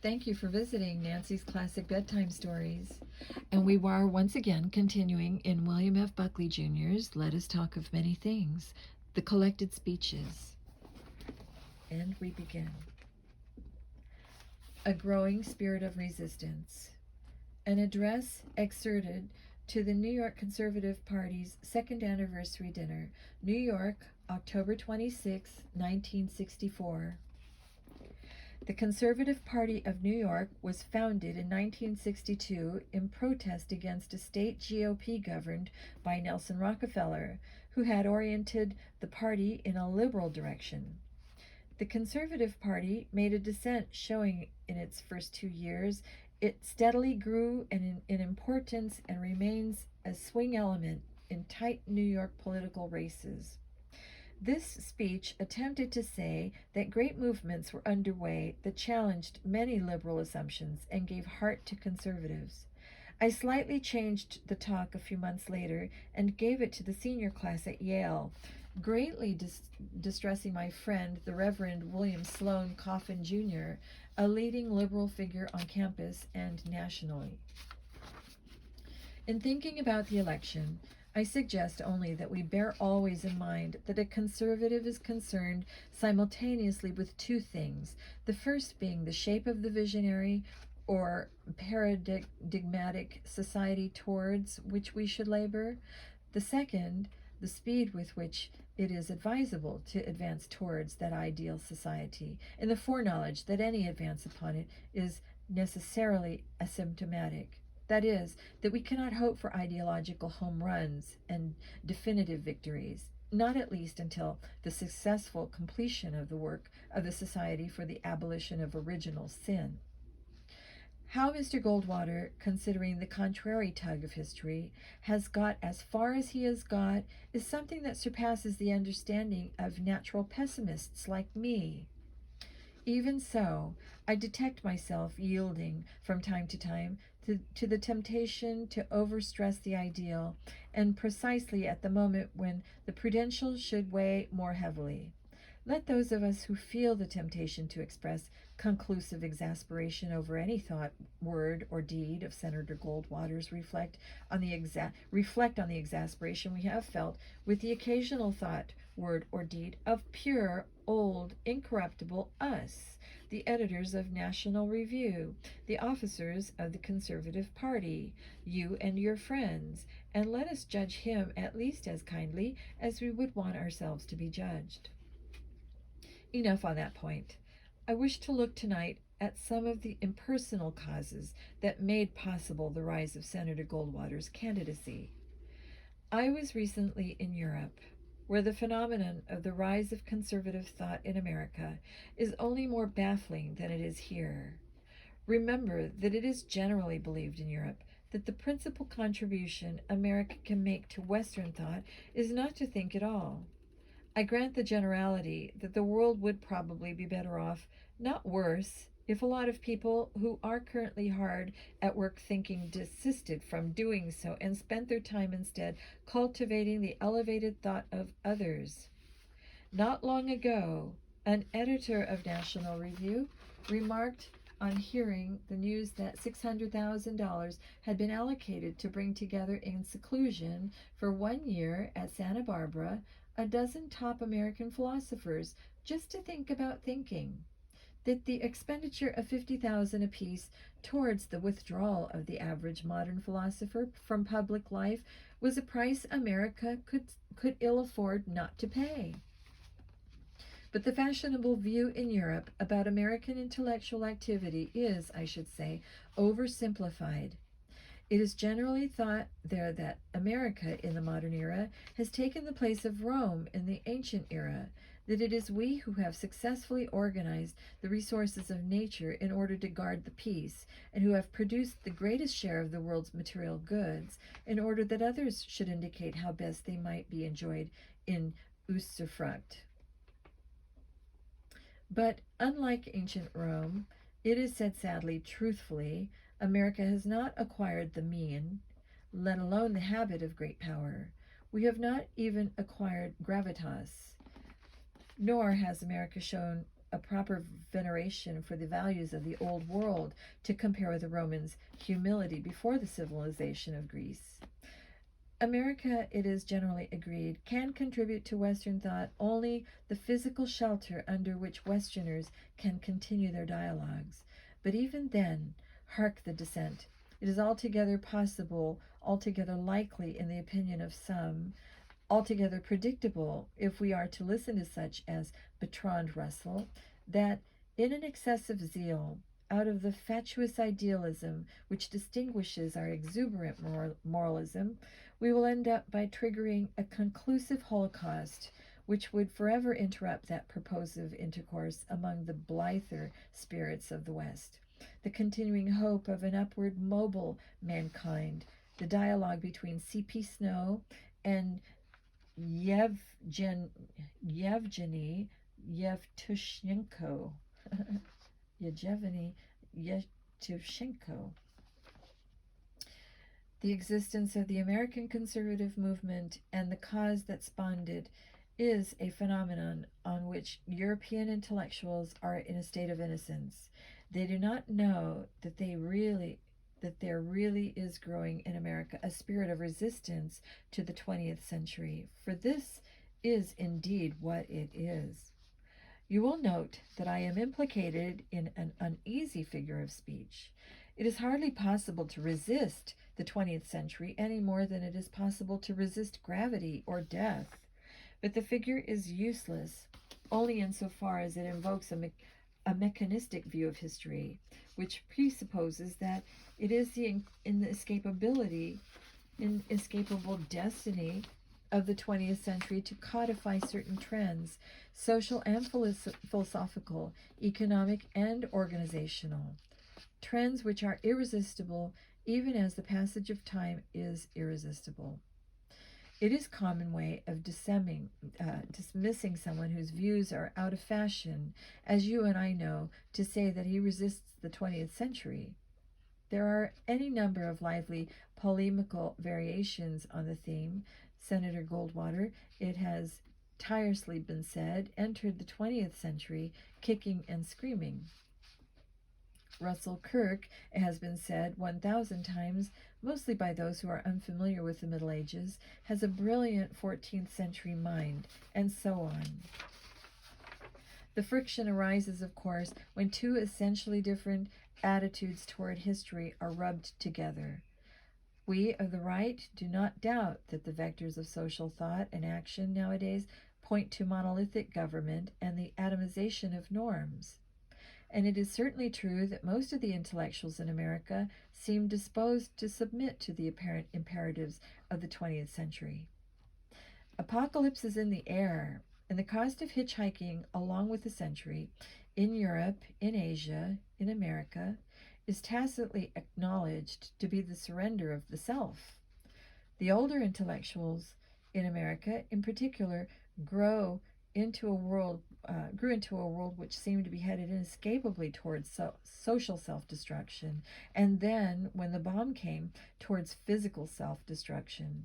Thank you for visiting Nancy's Classic Bedtime Stories. And we are once again continuing in William F. Buckley Jr.'s Let Us Talk of Many Things, the collected speeches. And we begin. A growing spirit of resistance. An address excerpted to the New York Conservative Party's second anniversary dinner, New York, October 26, 1964. The Conservative Party of New York was founded in 1962 in protest against a state GOP governed by Nelson Rockefeller, who had oriented the party in a liberal direction. The Conservative Party made a descent, showing in its first 2 years it steadily grew in importance and remains a swing element in tight New York political races. This speech attempted to say that great movements were underway that challenged many liberal assumptions and gave heart to conservatives. I slightly changed the talk a few months later and gave it to the senior class at Yale, greatly distressing my friend, the Reverend William Sloane Coffin, Jr., a leading liberal figure on campus and nationally. In thinking about the election, I suggest only that we bear always in mind that a conservative is concerned simultaneously with two things, the first being the shape of the visionary or paradigmatic society towards which we should labor, the second, the speed with which it is advisable to advance towards that ideal society, in the foreknowledge that any advance upon it is necessarily asymptomatic. That is, that we cannot hope for ideological home runs and definitive victories, not at least until the successful completion of the work of the Society for the Abolition of Original Sin. How Mr. Goldwater, considering the contrary tug of history, has got as far as he has got is something that surpasses the understanding of natural pessimists like me. Even so, I detect myself yielding from time to time to the temptation to overstress the ideal, and precisely at the moment when the prudential should weigh more heavily. Let those of us who feel the temptation to express conclusive exasperation over any thought, word, or deed of Senator Goldwater's reflect on the exasperation we have felt with the occasional thought, word, or deed of pure, old, incorruptible us, the editors of National Review, the officers of the Conservative Party, you and your friends, and let us judge him at least as kindly as we would want ourselves to be judged. Enough on that point. I wish to look tonight at some of the impersonal causes that made possible the rise of Senator Goldwater's candidacy. I was recently in Europe, where the phenomenon of the rise of conservative thought in America is only more baffling than it is here. Remember that it is generally believed in Europe that the principal contribution America can make to Western thought is not to think at all. I grant the generality that the world would probably be better off, not worse, if a lot of people who are currently hard at work thinking desisted from doing so and spent their time instead cultivating the elevated thought of others. Not long ago, an editor of National Review remarked on hearing the news that $600,000 had been allocated to bring together in seclusion for 1 year at Santa Barbara a dozen top American philosophers just to think about thinking, that the expenditure of $50,000 apiece towards the withdrawal of the average modern philosopher from public life was a price America could ill afford not to pay. But the fashionable view in Europe about American intellectual activity is, I should say, oversimplified. It is generally thought there that America in the modern era has taken the place of Rome in the ancient era, that it is we who have successfully organized the resources of nature in order to guard the peace, and who have produced the greatest share of the world's material goods in order that others should indicate how best they might be enjoyed in usufruct. But unlike ancient Rome, it is said sadly, truthfully, America has not acquired the mean, let alone the habit of great power. We have not even acquired gravitas, nor has America shown a proper veneration for the values of the old world to compare with the Romans' humility before the civilization of Greece. America, it is generally agreed, can contribute to Western thought only the physical shelter under which Westerners can continue their dialogues. But even then, hark the dissent. It is altogether possible, altogether likely in the opinion of some, altogether predictable if we are to listen to such as Bertrand Russell, that in an excessive zeal, out of the fatuous idealism which distinguishes our exuberant moralism, we will end up by triggering a conclusive holocaust which would forever interrupt that purposive intercourse among the blither spirits of the West, the continuing hope of an upward mobile mankind, the dialogue between C.P. Snow and Yevgeny Yevtushenko. Yevgeny Yevtushenko. The existence of the American conservative movement and the cause that spawned it is a phenomenon on which European intellectuals are in a state of innocence. They do not know that there really is growing in America a spirit of resistance to the 20th century, for this is indeed what it is. You will note that I am implicated in an uneasy figure of speech. It is hardly possible to resist the 20th century any more than it is possible to resist gravity or death. But the figure is useless only insofar as it invokes a mechanistic view of history, which presupposes that it is the inescapable destiny of the 20th century to codify certain trends, social and philosophical, economic and organizational, trends which are irresistible even as the passage of time is irresistible. It is common way of dismissing someone whose views are out of fashion, as you and I know, to say that he resists the 20th century. There are any number of lively polemical variations on the theme. Senator Goldwater, it has tirelessly been said, entered the 20th century kicking and screaming. Russell Kirk, it has been said 1,000 times, mostly by those who are unfamiliar with the Middle Ages, has a brilliant 14th century mind, and so on. The friction arises, of course, when two essentially different attitudes toward history are rubbed together. We of the right do not doubt that the vectors of social thought and action nowadays point to monolithic government and the atomization of norms. And it is certainly true that most of the intellectuals in America seem disposed to submit to the apparent imperatives of the 20th century. Apocalypse is in the air, and the cost of hitchhiking along with the century, in Europe, in Asia, in America, is tacitly acknowledged to be the surrender of the self. The older intellectuals in America, in particular, grew into a world which seemed to be headed inescapably towards social self-destruction, and then, when the bomb came, towards physical self-destruction.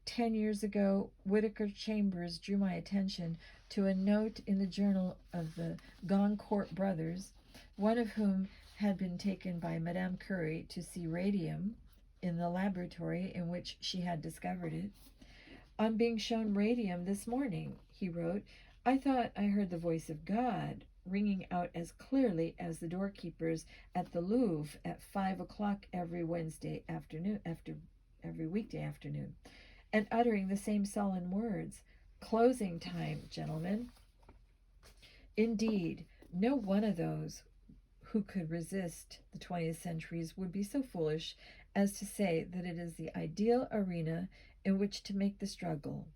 10 years ago, Whittaker Chambers drew my attention to a note in the journal of the Goncourt brothers, one of whom had been taken by Madame Curie to see radium in the laboratory in which she had discovered it. On being shown radium this morning, he wrote, I thought I heard the voice of God ringing out as clearly as the doorkeepers at the Louvre at 5 o'clock every weekday afternoon, and uttering the same sullen words, closing time, gentlemen. Indeed, no one of those who could resist the 20th centuries would be so foolish as to say that it is the ideal arena in which to make the struggle.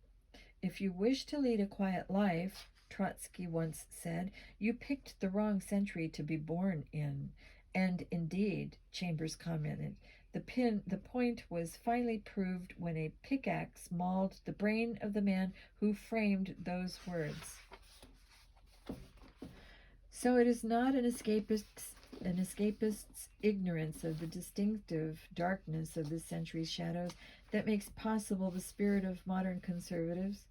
If you wish to lead a quiet life, Trotsky once said, you picked the wrong century to be born in. And indeed, Chambers commented, the point was finally proved when a pickaxe mauled the brain of the man who framed those words. So it is not an escapist's ignorance of the distinctive darkness of this century's shadows that makes possible the spirit of modern conservatives.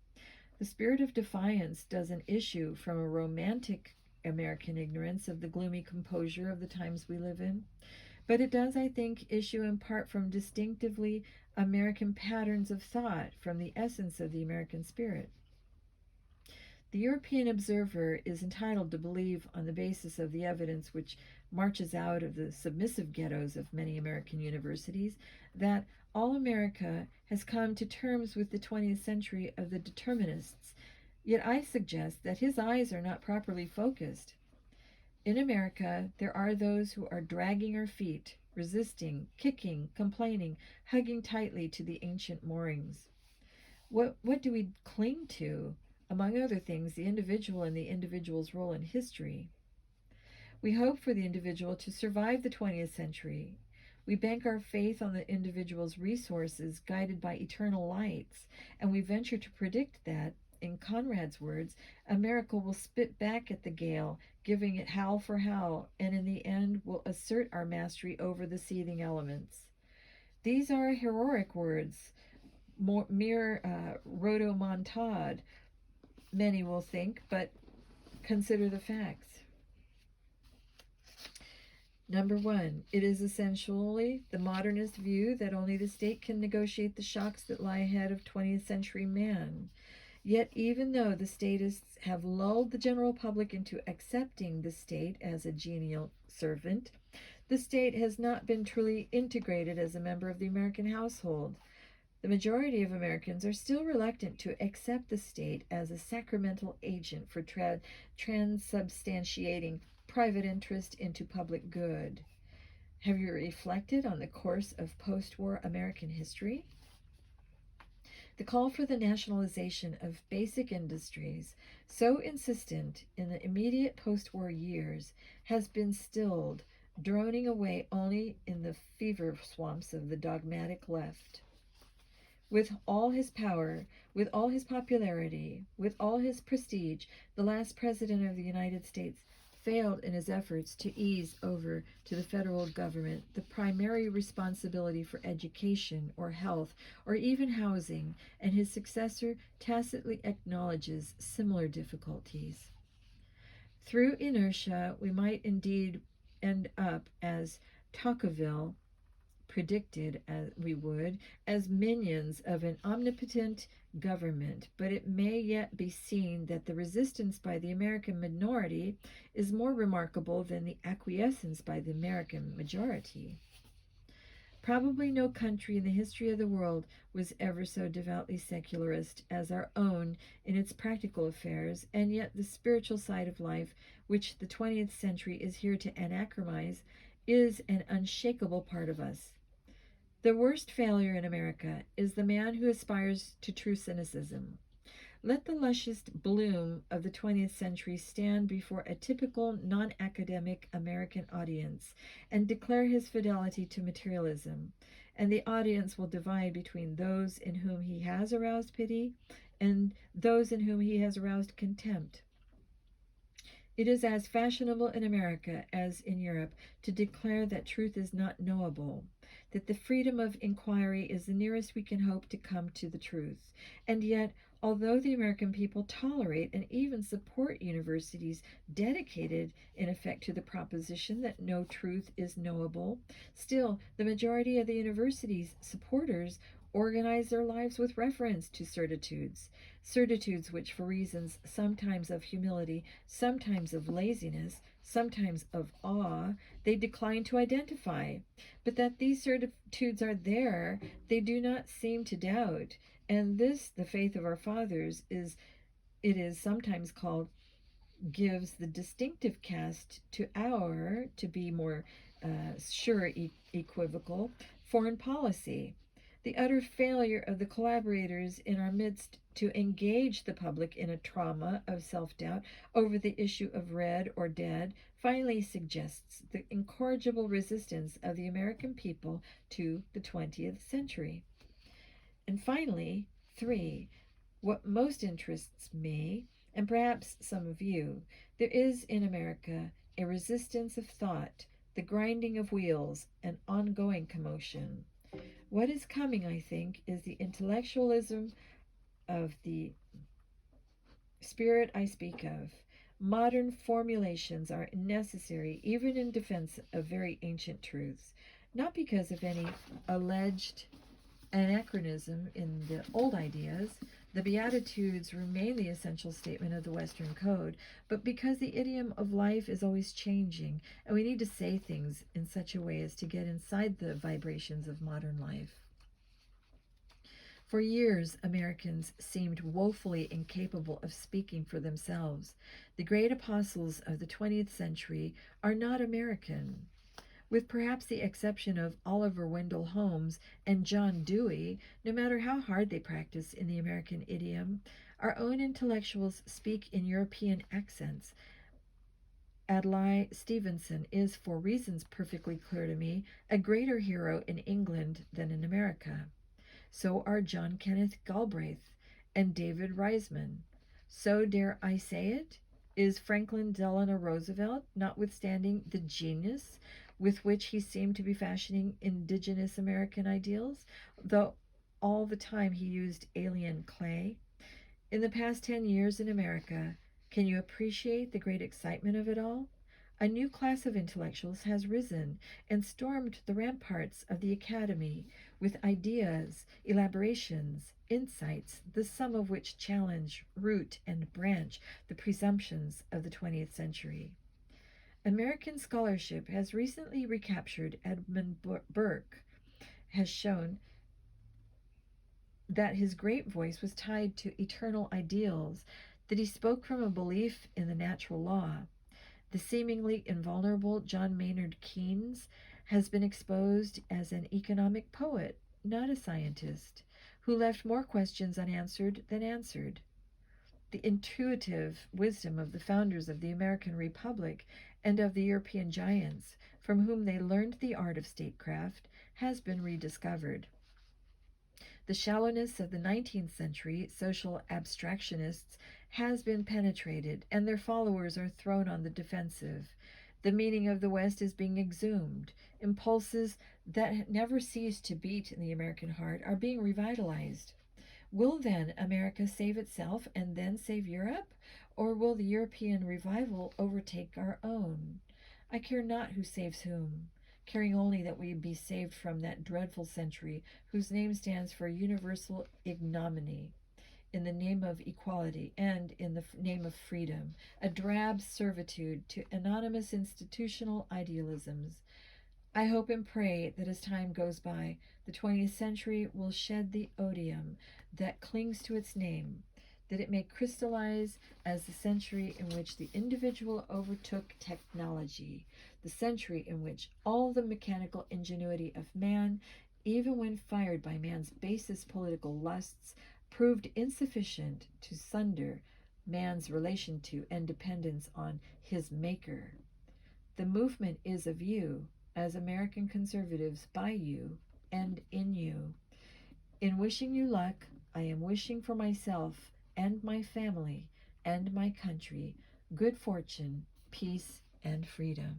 The spirit of defiance doesn't issue from a romantic American ignorance of the gloomy composure of the times we live in, but it does, I think, issue in part from distinctively American patterns of thought, from the essence of the American spirit. The European observer is entitled to believe, on the basis of the evidence which marches out of the submissive ghettos of many American universities, that all America has come to terms with the 20th century of the determinists. Yet I suggest that his eyes are not properly focused. In America, there are those who are dragging our feet, resisting, kicking, complaining, hugging tightly to the ancient moorings. What do we cling to? Among other things, the individual and the individual's role in history. We hope for the individual to survive the 20th century. We bank our faith on the individual's resources guided by eternal lights, and we venture to predict that, in Conrad's words, America will spit back at the gale, giving it howl for howl, and in the end will assert our mastery over the seething elements. These are heroic words, mere rhodomontade, many will think, but consider the facts. Number one, it is essentially the modernist view that only the state can negotiate the shocks that lie ahead of 20th century man. Yet, even though the statists have lulled the general public into accepting the state as a genial servant, the state has not been truly integrated as a member of the American household. The majority of Americans are still reluctant to accept the state as a sacramental agent for transubstantiating private interest into public good. Have you reflected on the course of post-war American history? The call for the nationalization of basic industries, so insistent in the immediate post-war years, has been stilled, droning away only in the fever swamps of the dogmatic left. With all his power, with all his popularity, with all his prestige, the last president of the United States failed in his efforts to ease over to the federal government the primary responsibility for education or health or even housing, and his successor tacitly acknowledges similar difficulties. Through inertia, we might indeed end up, as Tocqueville predicted as we would, as minions of an omnipotent government, but it may yet be seen that the resistance by the American minority is more remarkable than the acquiescence by the American majority. Probably no country in the history of the world was ever so devoutly secularist as our own in its practical affairs, and yet the spiritual side of life, which the 20th century is here to anachronize, is an unshakable part of us. The worst failure in America is the man who aspires to true cynicism. Let the luscious bloom of the 20th century stand before a typical non-academic American audience and declare his fidelity to materialism, and the audience will divide between those in whom he has aroused pity and those in whom he has aroused contempt. It is as fashionable in America as in Europe to declare that truth is not knowable, that the freedom of inquiry is the nearest we can hope to come to the truth. And yet, although the American people tolerate and even support universities dedicated in effect to the proposition that no truth is knowable, still the majority of the university's supporters organize their lives with reference to certitudes which, for reasons sometimes of humility, sometimes of laziness, sometimes of awe, they decline to identify. But that these certitudes are there, they do not seem to doubt. And this, the faith of our fathers, it is sometimes called, gives the distinctive cast to our, to be more sure, equivocal, foreign policy. The utter failure of the collaborators in our midst to engage the public in a trauma of self-doubt over the issue of red or dead finally suggests the incorrigible resistance of the American people to the 20th century. And finally, 3, what most interests me, and perhaps some of you, there is in America a resistance of thought, the grinding of wheels, an ongoing commotion. What is coming, I think, is the intellectualism of the spirit I speak of. Modern formulations are necessary even in defense of very ancient truths, not because of any alleged anachronism in the old ideas. The Beatitudes remain the essential statement of the Western code, but because the idiom of life is always changing, and we need to say things in such a way as to get inside the vibrations of modern life. For years, Americans seemed woefully incapable of speaking for themselves. The great apostles of the 20th century are not American. With perhaps the exception of Oliver Wendell Holmes and John Dewey, no matter how hard they practice in the American idiom, our own intellectuals speak in European accents. Adlai Stevenson is, for reasons perfectly clear to me, a greater hero in England than in America. So are John Kenneth Galbraith and David Reisman. So dare I say it? Is Franklin Delano Roosevelt, notwithstanding the genius with which he seemed to be fashioning indigenous American ideals, though all the time he used alien clay? In the past 10 years in America, can you appreciate the great excitement of it all? A new class of intellectuals has risen and stormed the ramparts of the academy with ideas, elaborations, insights, the sum of which challenge, root, and branch the presumptions of the 20th century. American scholarship has recently recaptured Edmund Burke, has shown that his great voice was tied to eternal ideals, that he spoke from a belief in the natural law. The seemingly invulnerable John Maynard Keynes has been exposed as an economic poet, not a scientist, who left more questions unanswered than answered. The intuitive wisdom of the founders of the American Republic and of the European giants, from whom they learned the art of statecraft, has been rediscovered. The shallowness of the 19th century social abstractionists has been penetrated, and their followers are thrown on the defensive. The meaning of the West is being exhumed. Impulses that never ceased to beat in the American heart are being revitalized. Will then America save itself and then save Europe? Or will the European revival overtake our own? I care not who saves whom, caring only that we be saved from that dreadful century whose name stands for universal ignominy, in the name of equality and in the name of freedom, a drab servitude to anonymous institutional idealisms. I hope and pray that as time goes by, the 20th century will shed the odium that clings to its name, that it may crystallize as the century in which the individual overtook technology, the century in which all the mechanical ingenuity of man, even when fired by man's basest political lusts, proved insufficient to sunder man's relation to and dependence on his maker. The movement is of you, as American conservatives, by you and in you. In wishing you luck, I am wishing for myself and my family and my country good fortune, peace, and freedom.